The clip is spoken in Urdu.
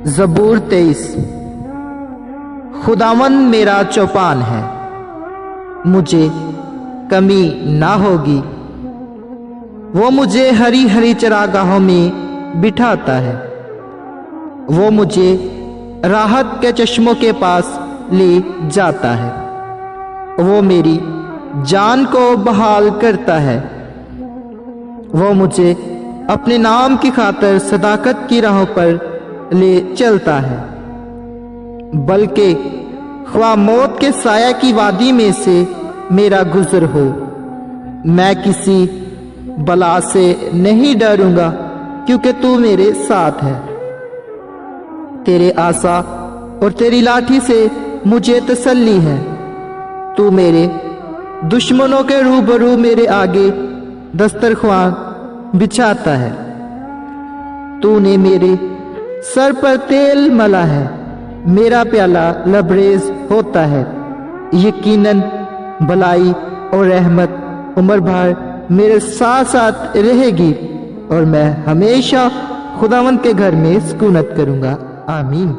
زبور 23۔ خداوند میرا چوپان ہے، مجھے کمی نہ ہوگی۔ وہ مجھے ہری ہری چراگاہوں میں بٹھاتا ہے، وہ مجھے راحت کے چشموں کے پاس لے جاتا ہے، وہ میری جان کو بحال کرتا ہے۔ وہ مجھے اپنے نام کی خاطر صداقت کی راہوں پر لے چلتا ہے، بلکہ خواہ موت کے سایہ کی وادی میں سے میرا گزر ہو، میں کسی بلا سے نہیں ڈروں گا، کیونکہ تو میرے ساتھ ہے۔ تیرے عصا اور تیری لاٹھی سے مجھے تسلی ہے۔ تو میرے دشمنوں کے روبرو میرے آگے دسترخوان بچھاتا ہے۔ تو نے میرے سر پر تیل ملا ہے، میرا پیالہ لبریز ہوتا ہے۔ یقیناً بھلائی اور رحمت عمر بھر میرے ساتھ ساتھ رہے گی، اور میں ہمیشہ خداوند کے گھر میں سکونت کروں گا۔ آمین۔